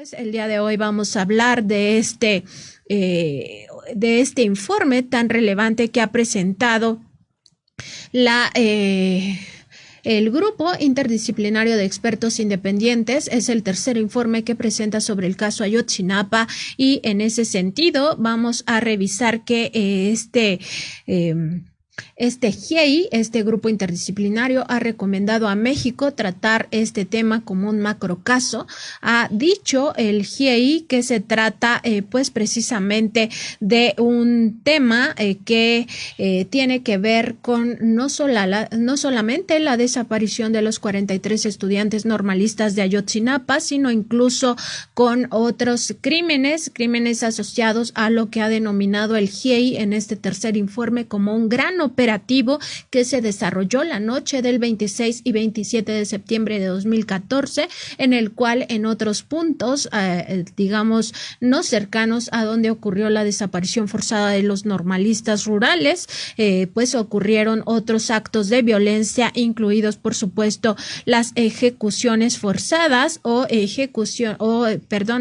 Pues el día de hoy vamos a hablar de este informe tan relevante que ha presentado el Grupo Interdisciplinario de Expertos Independientes. Es el tercer informe que presenta sobre el caso Ayotzinapa, y en ese sentido vamos a revisar que este GIEI, este grupo interdisciplinario, ha recomendado a México tratar este tema como un macrocaso. Ha dicho el GIEI que se trata pues precisamente de un tema que tiene que ver con no solamente la desaparición de los 43 estudiantes normalistas de Ayotzinapa, sino incluso con otros crímenes asociados a lo que ha denominado el GIEI en este tercer informe como un gran operativo que se desarrolló la noche del 26 y 27 de septiembre de 2014, en el cual en otros puntos, digamos, no cercanos a donde ocurrió la desaparición forzada de los normalistas rurales, pues ocurrieron otros actos de violencia, incluidos, por supuesto, las ejecuciones forzadas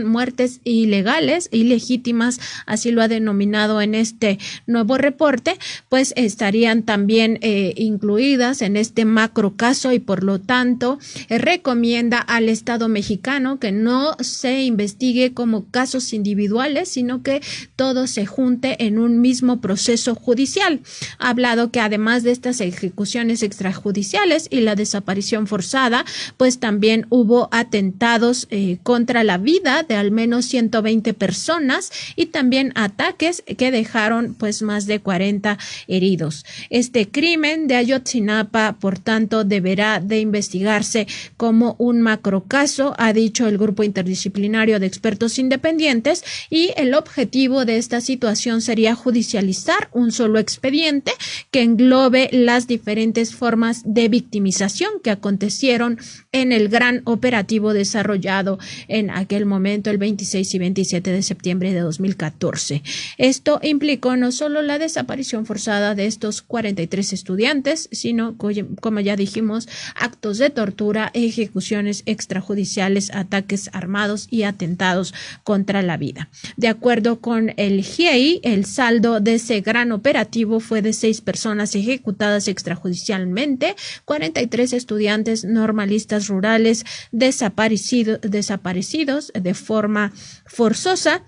muertes ilegítimas, así lo ha denominado en este nuevo reporte. Pues estarían también incluidas en este macro caso, y por lo tanto recomienda al Estado mexicano que no se investigue como casos individuales, sino que todo se junte en un mismo proceso judicial. Ha hablado que además de estas ejecuciones extrajudiciales y la desaparición forzada, pues también hubo atentados contra la vida de al menos 120 personas, y también ataques que dejaron pues más de 40 heridos. Este crimen de Ayotzinapa, por tanto, deberá de investigarse como un macrocaso, ha dicho el Grupo Interdisciplinario de Expertos Independientes, y el objetivo de esta situación sería judicializar un solo expediente que englobe las diferentes formas de victimización que acontecieron en el gran operativo desarrollado en aquel momento, el 26 y 27 de septiembre de 2014. Esto implicó no solo la desaparición forzada de estos 43 estudiantes, sino, como ya dijimos, actos de tortura, ejecuciones extrajudiciales, ataques armados y atentados contra la vida. De acuerdo con el GIEI, el saldo de ese gran operativo fue de 6 personas ejecutadas extrajudicialmente, 43 estudiantes normalistas rurales desaparecidos de forma forzosa,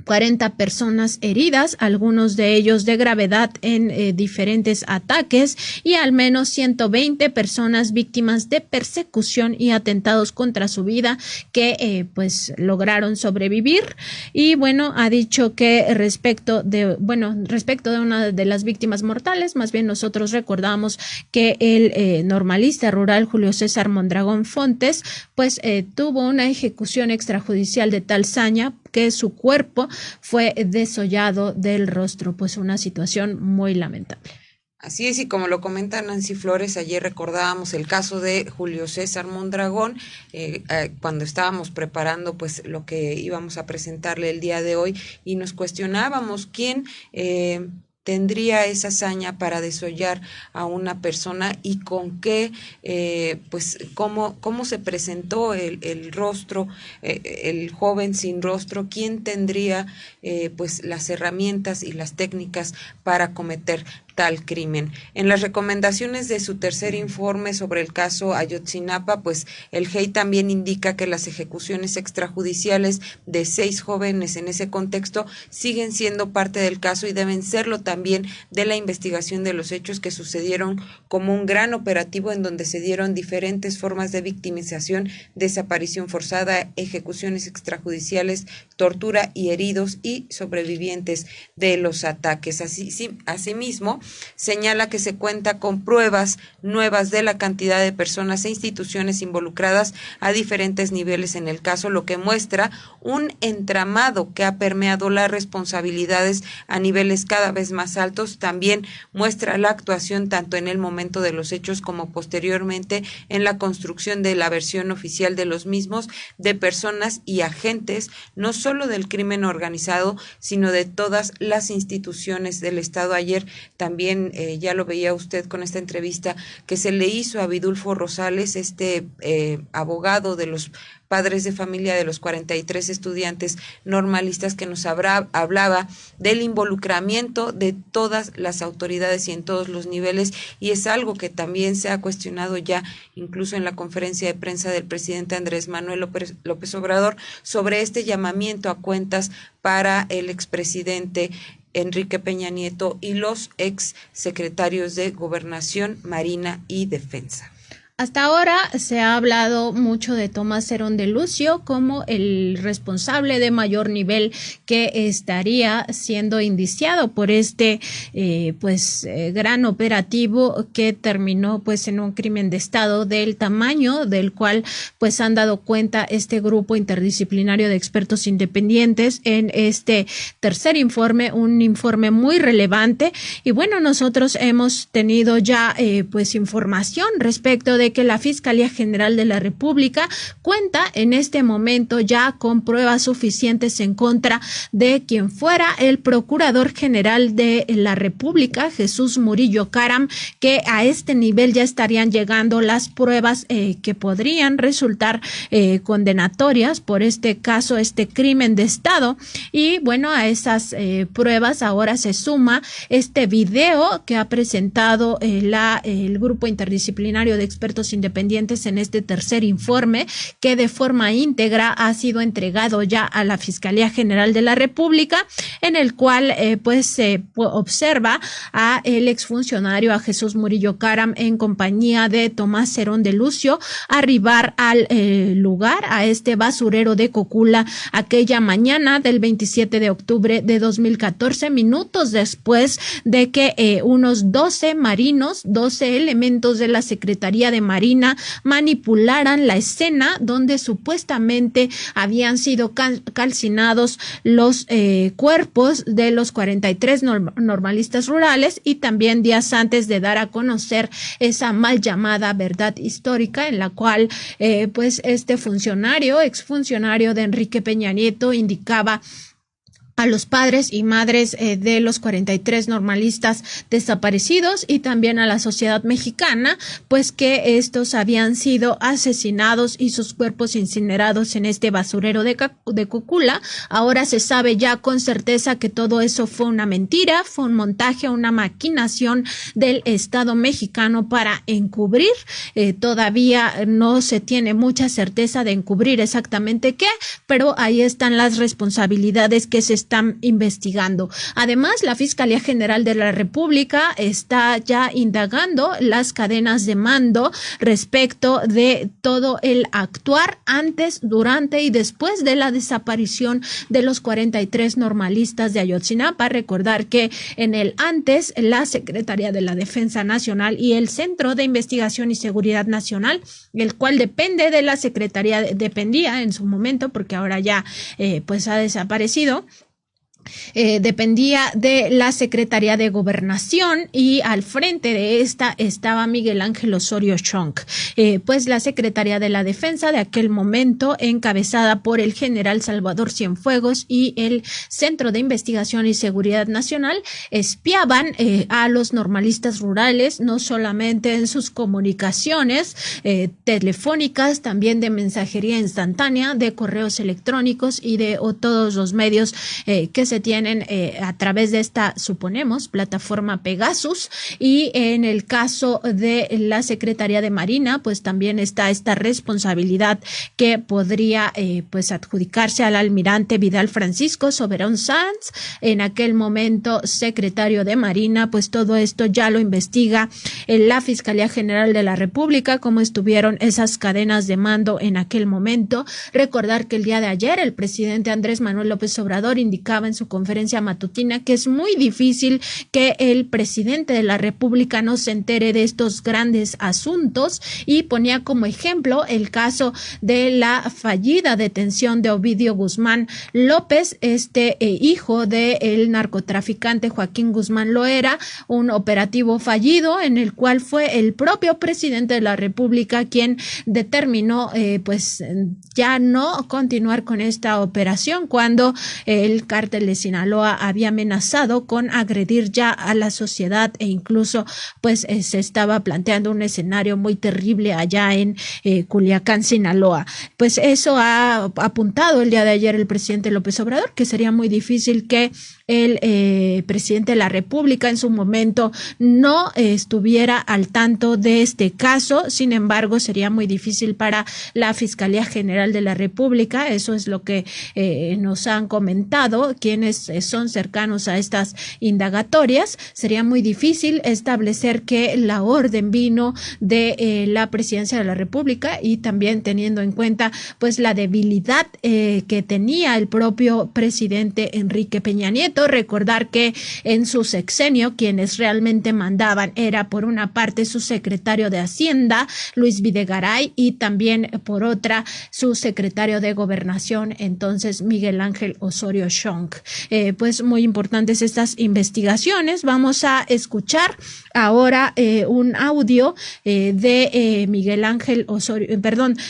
40 personas heridas, algunos de ellos de gravedad en diferentes ataques, y al menos 120 personas víctimas de persecución y atentados contra su vida que pues lograron sobrevivir. Y bueno, ha dicho que respecto de una de las víctimas mortales, más bien nosotros recordamos que el normalista rural Julio César Mondragón Fontes pues tuvo una ejecución extrajudicial de tal saña que su cuerpo fue desollado del rostro. Pues una situación muy lamentable. Así es, y como lo comenta Nancy Flores, ayer recordábamos el caso de Julio César Mondragón, cuando estábamos preparando pues lo que íbamos a presentarle el día de hoy, y nos cuestionábamos quién tendría esa hazaña para desollar a una persona, y con qué, pues cómo se presentó el rostro, el joven sin rostro, quién tendría pues las herramientas y las técnicas para cometer tal crimen. En las recomendaciones de su tercer informe sobre el caso Ayotzinapa, pues el GIEI también indica que las ejecuciones extrajudiciales de 6 jóvenes en ese contexto siguen siendo parte del caso y deben serlo también de la investigación de los hechos que sucedieron como un gran operativo en donde se dieron diferentes formas de victimización, desaparición forzada, ejecuciones extrajudiciales, tortura y heridos y sobrevivientes de los ataques. Asimismo, señala que se cuenta con pruebas nuevas de la cantidad de personas e instituciones involucradas a diferentes niveles en el caso, lo que muestra un entramado que ha permeado las responsabilidades a niveles cada vez más altos. También muestra la actuación tanto en el momento de los hechos como posteriormente en la construcción de la versión oficial de los mismos, de personas y agentes, no solo del crimen organizado, sino de todas las instituciones del Estado. Ayer también también ya lo veía usted con esta entrevista que se le hizo a Vidulfo Rosales, abogado de los padres de familia de los 43 estudiantes normalistas, que nos hablaba del involucramiento de todas las autoridades y en todos los niveles, y es algo que también se ha cuestionado ya incluso en la conferencia de prensa del presidente Andrés Manuel López Obrador sobre este llamamiento a cuentas para el expresidente Enrique Peña Nieto y los ex secretarios de Gobernación, Marina y Defensa. Hasta ahora se ha hablado mucho de Tomás Herón de Lucio como el responsable de mayor nivel que estaría siendo indiciado por gran operativo que terminó pues en un crimen de Estado del tamaño del cual pues han dado cuenta este grupo interdisciplinario de expertos independientes en este tercer informe, un informe muy relevante. Y bueno, nosotros hemos tenido ya información respecto de que la Fiscalía General de la República cuenta en este momento ya con pruebas suficientes en contra de quien fuera el Procurador General de la República, Jesús Murillo Caram, que a este nivel ya estarían llegando las pruebas que podrían resultar condenatorias por este caso, este crimen de Estado. Y bueno, a esas pruebas ahora se suma este video que ha presentado el Grupo Interdisciplinario de Expertos Independientes en este tercer informe, que de forma íntegra ha sido entregado ya a la Fiscalía General de la República, en el cual se observa a el exfuncionario, a Jesús Murillo Caram, en compañía de Tomás Herón de Lucio, arribar al lugar, a este basurero de Cocula, aquella mañana del 27 de octubre de 2014, minutos después de que unos 12 marinos, 12 elementos de la Secretaría de Marina manipularan la escena donde supuestamente habían sido calcinados los cuerpos de los 43 normalistas rurales, y también días antes de dar a conocer esa mal llamada verdad histórica en la cual este funcionario, exfuncionario de Enrique Peña Nieto, indicaba a los padres y madres de los 43 normalistas desaparecidos y también a la sociedad mexicana, pues que estos habían sido asesinados y sus cuerpos incinerados en este basurero de Cocula. Ahora se sabe ya con certeza que todo eso fue una mentira, fue un montaje, una maquinación del Estado mexicano para encubrir. Todavía no se tiene mucha certeza de encubrir exactamente qué, pero ahí están las responsabilidades que se están investigando. Además, la Fiscalía General de la República está ya indagando las cadenas de mando respecto de todo el actuar antes, durante y después de la desaparición de los 43 normalistas de Ayotzinapa. Recordar que en el antes, la Secretaría de la Defensa Nacional y el Centro de Investigación y Seguridad Nacional, el cual depende de la Secretaría, dependía en su momento, porque ahora ya ha desaparecido. Dependía de la Secretaría de Gobernación, y al frente de esta estaba Miguel Ángel Osorio Chong. Pues la Secretaría de la Defensa de aquel momento, encabezada por el general Salvador Cienfuegos, y el Centro de Investigación y Seguridad Nacional, espiaban a los normalistas rurales, no solamente en sus comunicaciones telefónicas, también de mensajería instantánea, de correos electrónicos y de todos los medios que se tienen a través de esta, suponemos, plataforma Pegasus. Y en el caso de la Secretaría de Marina, pues también está esta responsabilidad que podría adjudicarse al almirante Vidal Francisco Soberón Sanz, en aquel momento secretario de Marina. Pues todo esto ya lo investiga la Fiscalía General de la República, cómo estuvieron esas cadenas de mando en aquel momento. Recordar que el día de ayer el presidente Andrés Manuel López Obrador indicaba en su conferencia matutina que es muy difícil que el presidente de la República no se entere de estos grandes asuntos, y ponía como ejemplo el caso de la fallida detención de Ovidio Guzmán López, hijo del narcotraficante Joaquín Guzmán Loera, un operativo fallido en el cual fue el propio presidente de la República quien determinó ya no continuar con esta operación cuando el cártel de de Sinaloa había amenazado con agredir ya a la sociedad e incluso pues se estaba planteando un escenario muy terrible allá en Culiacán, Sinaloa. Pues eso ha apuntado el día de ayer el presidente López Obrador, que sería muy difícil que el presidente de la República en su momento no estuviera al tanto de este caso. Sin embargo, sería muy difícil para la Fiscalía General de la República. Eso es lo que nos han comentado quienes son cercanos a estas indagatorias. Sería muy difícil establecer que la orden vino de la Presidencia de la República, y también teniendo en cuenta pues la debilidad que tenía el propio presidente Enrique Peña Nieto. Recordar que en su sexenio quienes realmente mandaban era por una parte su secretario de Hacienda, Luis Videgaray, y también por otra su secretario de Gobernación, entonces Miguel Ángel Osorio Chong. Pues muy importantes estas investigaciones. Vamos a escuchar ahora un audio de Miguel Ángel Osorio,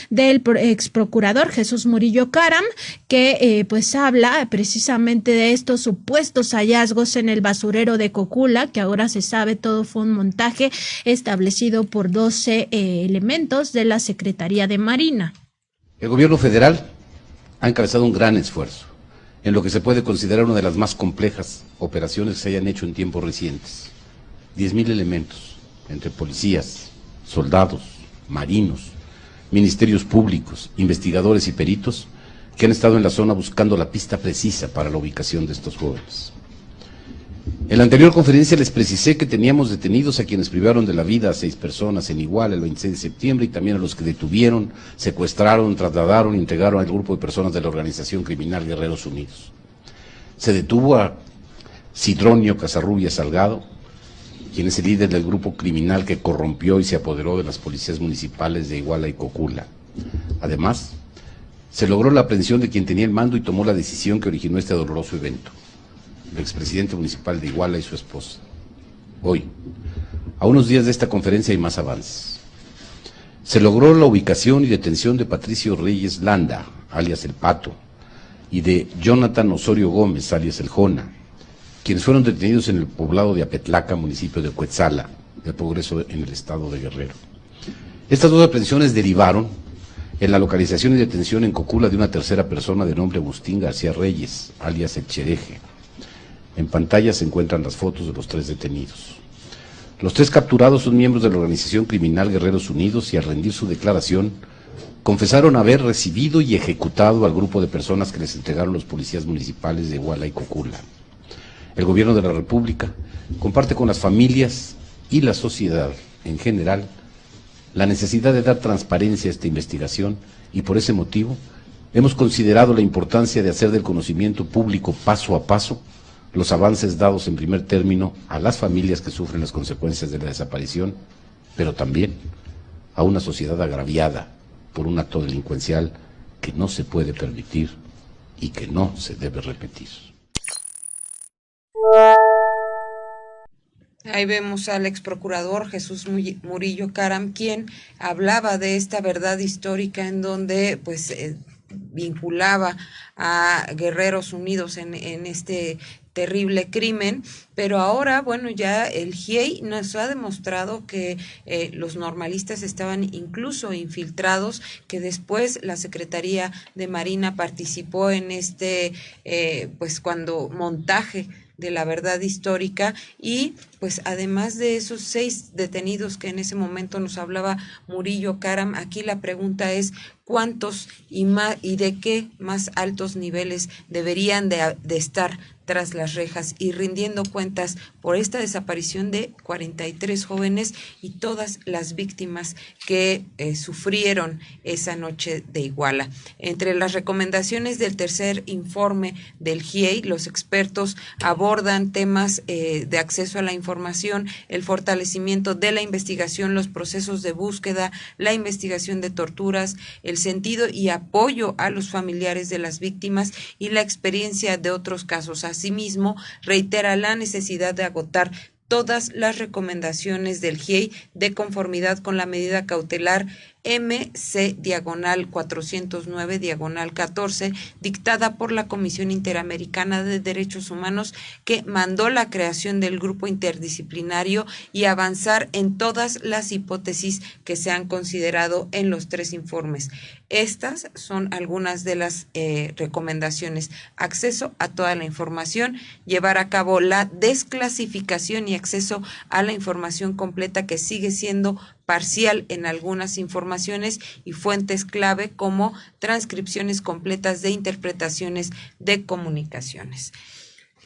del ex procurador Jesús Murillo Caram, que pues habla precisamente de estos supuestos hallazgos en el basurero de Cocula, que ahora se sabe todo fue un montaje establecido por 12 elementos de la Secretaría de Marina. El gobierno federal ha encabezado un gran esfuerzo en lo que se puede considerar una de las más complejas operaciones que se hayan hecho en tiempos recientes. 10,000 elementos, entre policías, soldados, marinos, ministerios públicos, investigadores y peritos, que han estado en la zona buscando la pista precisa para la ubicación de estos jóvenes. En la anterior conferencia les precisé que teníamos detenidos a quienes privaron de la vida a 6 personas en Iguala el 26 de septiembre y también a los que detuvieron, secuestraron, trasladaron e integraron al grupo de personas de la organización criminal Guerreros Unidos. Se detuvo a Sidronio Casarrubias Salgado, quien es el líder del grupo criminal que corrompió y se apoderó de las policías municipales de Iguala y Cocula. Además, se logró la aprehensión de quien tenía el mando y tomó la decisión que originó este doloroso evento, el expresidente municipal de Iguala y su esposa. Hoy, a unos días de esta conferencia, hay más avances. Se logró la ubicación y detención de Patricio Reyes Landa, alias El Pato, y de Jonathan Osorio Gómez, alias El Jona, quienes fueron detenidos en el poblado de Apetlaca, municipio de Cuetzala, del Progreso, en el estado de Guerrero. Estas 2 aprehensiones derivaron en la localización y detención en Cocula de una tercera persona de nombre Agustín García Reyes, alias El Chereje. En pantalla se encuentran las fotos de los 3 detenidos. Los 3 capturados son miembros de la organización criminal Guerreros Unidos y al rendir su declaración, confesaron haber recibido y ejecutado al grupo de personas que les entregaron los policías municipales de Iguala y Cocula. El gobierno de la República comparte con las familias y la sociedad en general la necesidad de dar transparencia a esta investigación y por ese motivo hemos considerado la importancia de hacer del conocimiento público paso a paso los avances dados en primer término a las familias que sufren las consecuencias de la desaparición, pero también a una sociedad agraviada por un acto delincuencial que no se puede permitir y que no se debe repetir. Ahí vemos al ex procurador Jesús Murillo Caram, quien hablaba de esta verdad histórica en donde pues vinculaba a Guerreros Unidos en este terrible crimen, pero ahora, bueno, ya el GIEI nos ha demostrado que los normalistas estaban incluso infiltrados, que después la Secretaría de Marina participó en este, pues cuando montaje de la verdad histórica, y pues además de esos 6 detenidos que en ese momento nos hablaba Murillo Caram, aquí la pregunta es cuántos y de qué más altos niveles deberían de estar tras las rejas y rindiendo cuentas por esta desaparición de 43 jóvenes y todas las víctimas que sufrieron esa noche de Iguala. Entre las recomendaciones del tercer informe del GIEI, los expertos abordan temas de acceso a la información, el fortalecimiento de la investigación, los procesos de búsqueda, la investigación de torturas, el sentido y apoyo a los familiares de las víctimas y la experiencia de otros casos. Asimismo, reitera la necesidad de agotar todas las recomendaciones del GIEI de conformidad con la medida cautelar MC/409/14, dictada por la Comisión Interamericana de Derechos Humanos, que mandó la creación del grupo interdisciplinario y avanzar en todas las hipótesis que se han considerado en los 3 informes. Estas son algunas de las recomendaciones: acceso a toda la información, llevar a cabo la desclasificación y acceso a la información completa, que sigue siendo parcial en algunas informaciones, y fuentes clave como transcripciones completas de interpretaciones de comunicaciones.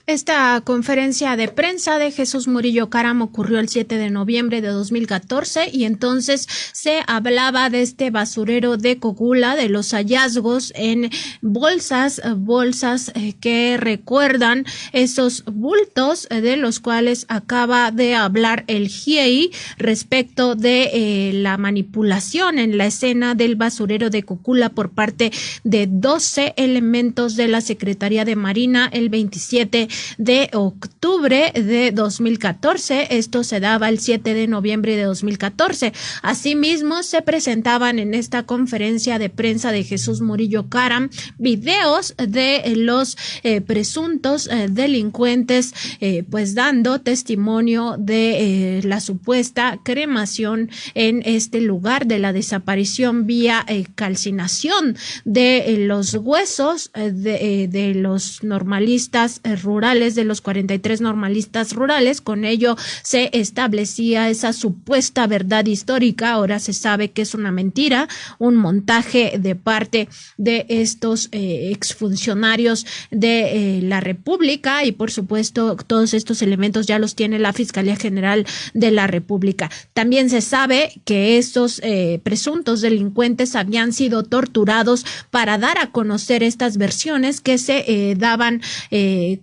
Esta conferencia de prensa de Jesús Murillo Caram ocurrió el 7 de noviembre de 2014 y entonces se hablaba de este basurero de Cocula, de los hallazgos en bolsas que recuerdan esos bultos de los cuales acaba de hablar el GIEI respecto de la manipulación en la escena del basurero de Cocula por parte de 12 elementos de la Secretaría de Marina el 27 de octubre de 2014. Esto se daba el 7 de noviembre de 2014. Asimismo, se presentaban en esta conferencia de prensa de Jesús Murillo Caram videos de los presuntos delincuentes, pues dando testimonio de la supuesta cremación en este lugar, de la desaparición vía calcinación de los huesos de los normalistas rurales, de los 43 normalistas rurales. Con ello se establecía esa supuesta verdad histórica. Ahora se sabe que es una mentira, un montaje de parte de estos exfuncionarios de la República, y por supuesto todos estos elementos ya los tiene la Fiscalía General de la República. También se sabe que estos presuntos delincuentes habían sido torturados para dar a conocer estas versiones que se daban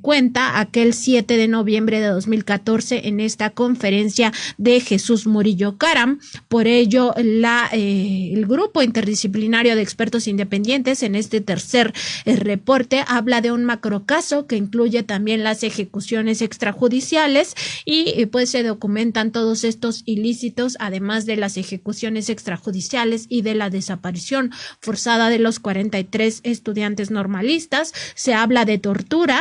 cuenta aquel 7 de noviembre de 2014 en esta conferencia de Jesús Murillo Caram. Por ello, el grupo interdisciplinario de expertos independientes en este tercer reporte habla de un macrocaso que incluye también las ejecuciones extrajudiciales, y pues se documentan todos estos ilícitos, además de las ejecuciones extrajudiciales y de la desaparición forzada de los 43 estudiantes normalistas. Se habla de tortura.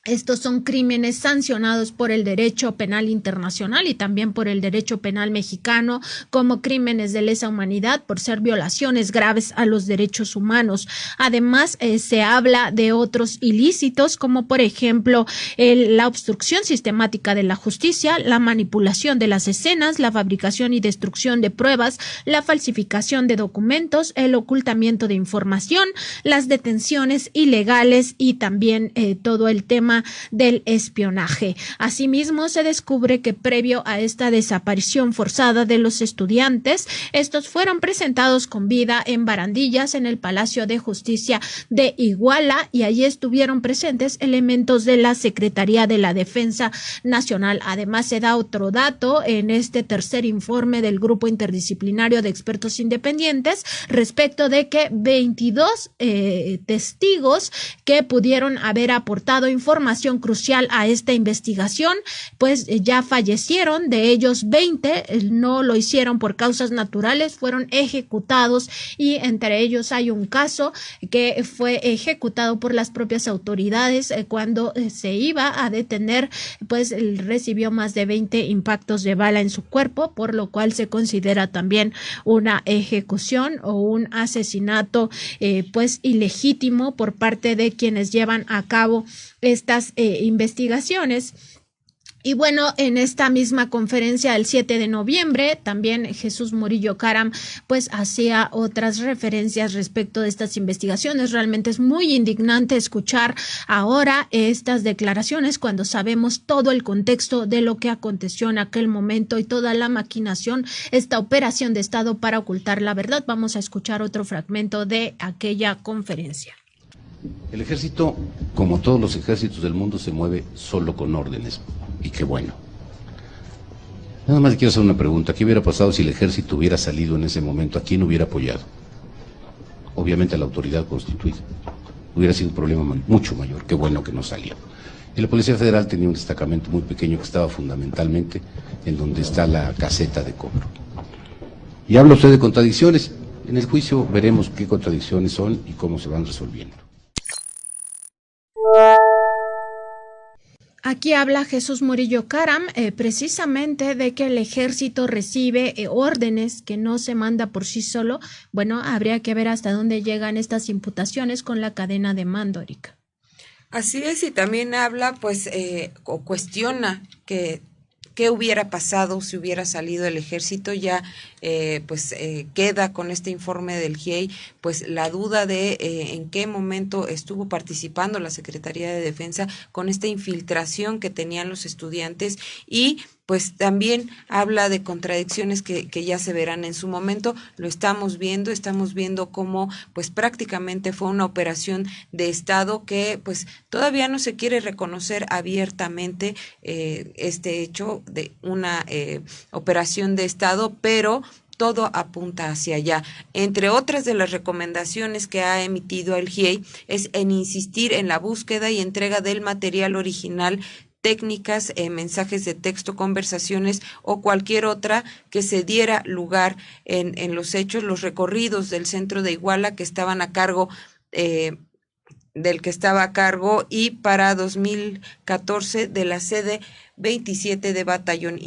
Estos son crímenes sancionados por el derecho penal internacional y también por el derecho penal mexicano como crímenes de lesa humanidad por ser violaciones graves a los derechos humanos. Además, se habla de otros ilícitos como por ejemplo la obstrucción sistemática de la justicia, la manipulación de las escenas, la fabricación y destrucción de pruebas, la falsificación de documentos, el ocultamiento de información, las detenciones ilegales y también todo el tema del espionaje. Asimismo, se descubre que previo a esta desaparición forzada de los estudiantes, estos fueron presentados con vida en barandillas en el Palacio de Justicia de Iguala, y allí estuvieron presentes elementos de la Secretaría de la Defensa Nacional. Además, se da otro dato en este tercer informe del Grupo Interdisciplinario de Expertos Independientes respecto de que 22 testigos que pudieron haber aportado información crucial a esta investigación, pues ya fallecieron. De ellos 20 no lo hicieron por causas naturales, fueron ejecutados, y entre ellos hay un caso que fue ejecutado por las propias autoridades cuando se iba a detener, pues recibió más de 20 impactos de bala en su cuerpo, por lo cual se considera también una ejecución o un asesinato pues ilegítimo por parte de quienes llevan a cabo estas investigaciones. Y bueno, en esta misma conferencia del 7 de noviembre, también Jesús Murillo Caram pues hacía otras referencias respecto de estas investigaciones. Realmente es muy indignante escuchar ahora estas declaraciones cuando sabemos todo el contexto de lo que aconteció en aquel momento y toda la maquinación, esta operación de Estado para ocultar la verdad. Vamos a escuchar otro fragmento de aquella conferencia. El ejército, como todos los ejércitos del mundo, se mueve solo con órdenes, y qué bueno. Nada más quiero hacer una pregunta: ¿qué hubiera pasado si el ejército hubiera salido en ese momento? ¿A quién hubiera apoyado? Obviamente a la autoridad constituida. Hubiera sido un problema mucho mayor. Qué bueno que no salió. Y la Policía Federal tenía un destacamento muy pequeño que estaba fundamentalmente en donde está la caseta de cobro. Y habla usted de contradicciones. En el juicio veremos qué contradicciones son y cómo se van resolviendo. Aquí habla Jesús Murillo Caram precisamente de que el ejército recibe órdenes que no se manda por sí solo. Bueno, habría que ver hasta dónde llegan estas imputaciones con la cadena de mando, Erika. Así es, y también habla, pues, o cuestiona que qué hubiera pasado si hubiera salido el ejército. Ya queda con este informe del GIEI pues la duda de en qué momento estuvo participando la Secretaría de Defensa con esta infiltración que tenían los estudiantes, y pues también habla de contradicciones que ya se verán en su momento. Lo estamos viendo cómo pues prácticamente fue una operación de Estado que pues todavía no se quiere reconocer abiertamente este hecho de una operación de Estado, pero todo apunta hacia allá. Entre otras de las recomendaciones que ha emitido el GIEI es en insistir en la búsqueda y entrega del material original, técnicas, mensajes de texto, conversaciones o cualquier otra que se diera lugar en los hechos, los recorridos del centro de Iguala que estaban a cargo del que estaba a cargo, y para 2014 de la sede 27 de Batallón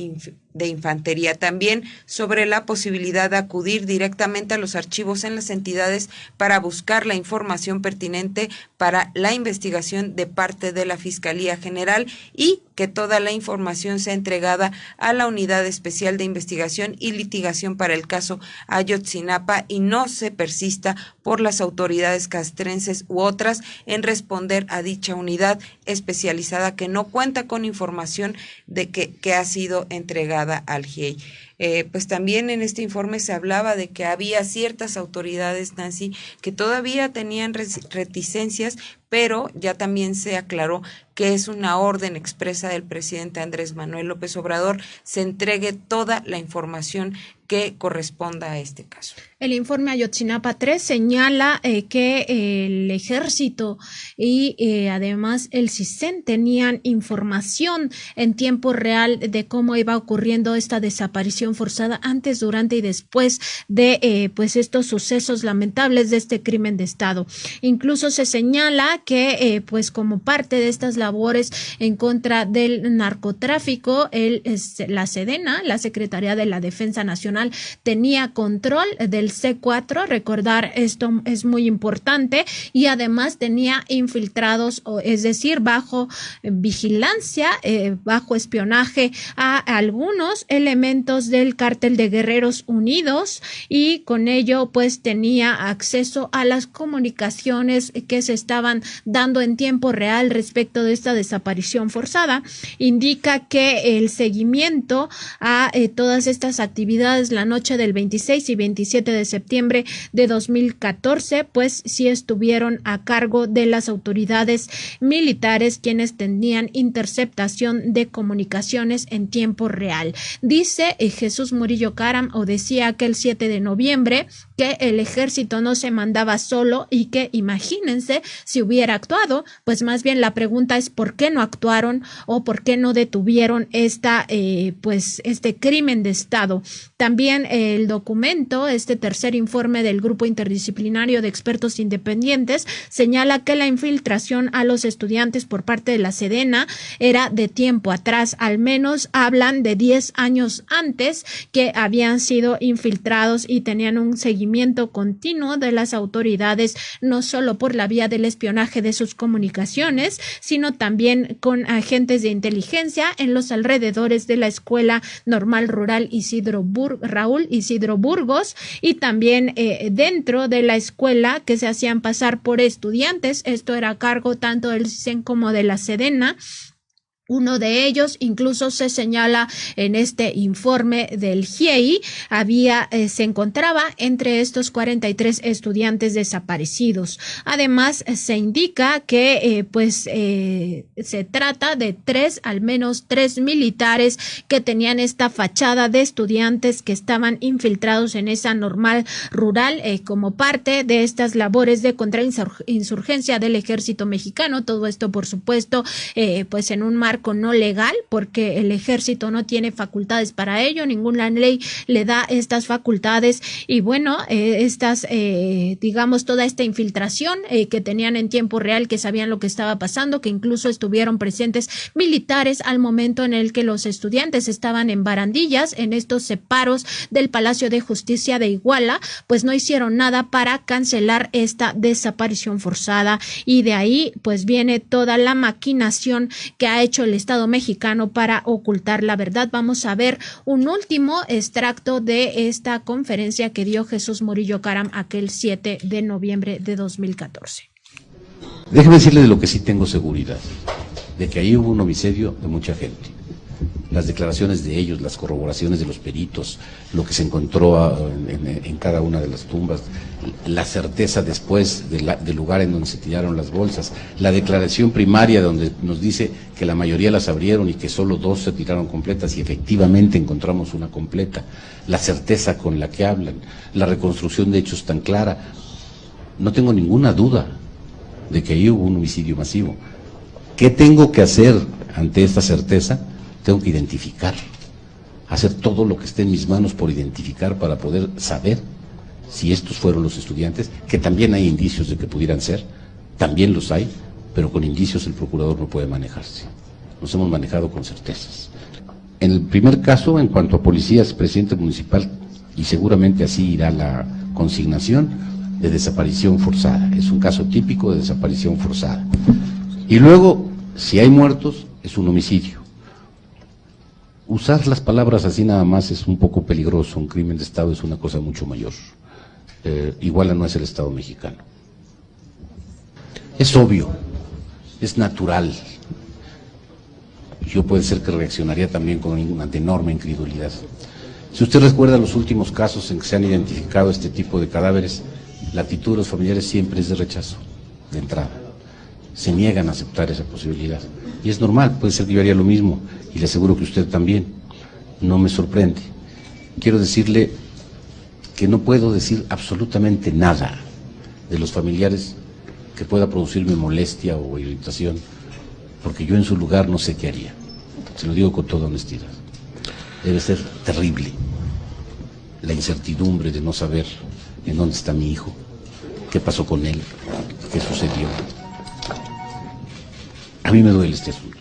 de Infantería. También sobre la posibilidad de acudir directamente a los archivos en las entidades para buscar la información pertinente para la investigación de parte de la Fiscalía General, y que toda la información sea entregada a la Unidad Especial de Investigación y Litigación para el caso Ayotzinapa y no se persista por las autoridades castrenses u otras en responder a dicha unidad especializada que no cuenta con información de que ha sido entregada al GIEI. Pues también en este informe se hablaba de que había ciertas autoridades, Nancy, que todavía tenían reticencias, pero ya también se aclaró que es una orden expresa del presidente Andrés Manuel López Obrador, se entregue toda la información que corresponda a este caso. El informe Ayotzinapa 3 señala que el ejército y además el CISEN tenían información en tiempo real de cómo iba ocurriendo esta desaparición forzada antes, durante y después de pues estos sucesos lamentables de este crimen de Estado. Incluso se señala que pues como parte de estas labores en contra del narcotráfico, la Sedena, la Secretaría de la Defensa Nacional, tenía control del C4, recordar esto es muy importante, y además tenía infiltrados, es decir, bajo vigilancia, bajo espionaje a algunos elementos del Cártel de Guerreros Unidos, y con ello pues tenía acceso a las comunicaciones que se estaban dando en tiempo real respecto de esta desaparición forzada. Indica que el seguimiento a todas estas actividades la noche del 26 y 27 de septiembre de 2014 pues sí estuvieron a cargo de las autoridades militares, quienes tenían interceptación de comunicaciones en tiempo real. Dice Jesús Murillo Caram, o decía aquel 7 de noviembre, que el ejército no se mandaba solo y que imagínense si hubiera actuado. Pues más bien la pregunta es ¿por qué no actuaron o por qué no detuvieron este crimen de Estado? También el documento, este tercer informe del Grupo Interdisciplinario de Expertos Independientes, señala que la infiltración a los estudiantes por parte de la Sedena era de tiempo atrás, al menos hablan de 10 años antes que habían sido infiltrados y tenían un seguimiento continuo de las autoridades, no solo por la vía del espionaje de sus comunicaciones, sino también con agentes de inteligencia en los alrededores de la Escuela Normal Rural Raúl Isidro Burgos, y también dentro de la escuela, que se hacían pasar por estudiantes. Esto era a cargo tanto del CISEN como de la Sedena. Uno de ellos, incluso se señala en este informe del GIEI, se encontraba entre estos 43 estudiantes desaparecidos. Además, se indica que se trata de al menos tres militares que tenían esta fachada de estudiantes que estaban infiltrados en esa normal rural como parte de estas labores de contrainsurgencia del ejército mexicano. Todo esto, por supuesto, pues en un marco marco no legal, porque el ejército no tiene facultades para ello, ninguna ley le da estas facultades, y bueno, digamos, toda esta infiltración que tenían en tiempo real, que sabían lo que estaba pasando, que incluso estuvieron presentes militares al momento en el que los estudiantes estaban en barandillas, en estos separos del Palacio de Justicia de Iguala, pues no hicieron nada para cancelar esta desaparición forzada, y de ahí pues viene toda la maquinación que ha hecho el Estado mexicano para ocultar la verdad. Vamos a ver un último extracto de esta conferencia que dio Jesús Murillo Caram aquel 7 de noviembre de 2014. Déjeme decirle de lo que sí tengo seguridad, de que ahí hubo un homicidio de mucha gente. Las declaraciones de ellos, las corroboraciones de los peritos, lo que se encontró en cada una de las tumbas, la certeza después del lugar en donde se tiraron las bolsas, la declaración primaria donde nos dice que la mayoría las abrieron y que solo 2 se tiraron completas, y efectivamente encontramos una completa, la certeza con la que hablan, la reconstrucción de hechos tan clara. No tengo ninguna duda de que ahí hubo un homicidio masivo. ¿Qué tengo que hacer ante esta certeza? Tengo que identificar, hacer todo lo que esté en mis manos por identificar, para poder saber si estos fueron los estudiantes, que también hay indicios de que pudieran ser, también los hay, pero con indicios el procurador no puede manejarse. Nos hemos manejado con certezas. En el primer caso, en cuanto a policías, presidente municipal, y seguramente así irá la consignación, de desaparición forzada. Es un caso típico de desaparición forzada. Y luego, si hay muertos, es un homicidio. Usar las palabras así nada más es un poco peligroso. Un crimen de Estado es una cosa mucho mayor. Iguala no es el Estado mexicano. Es obvio, es natural. Yo puede ser que reaccionaría también con una enorme incredulidad. Si usted recuerda los últimos casos en que se han identificado este tipo de cadáveres, la actitud de los familiares siempre es de rechazo, de entrada. Se niegan a aceptar esa posibilidad. Y es normal, puede ser que yo haría lo mismo, y le aseguro que usted también. No me sorprende. Quiero decirle que no puedo decir absolutamente nada de los familiares que pueda producirme molestia o irritación, porque yo en su lugar no sé qué haría. Se lo digo con toda honestidad. Debe ser terrible la incertidumbre de no saber en dónde está mi hijo, qué pasó con él, qué sucedió. A mí me duele este asunto.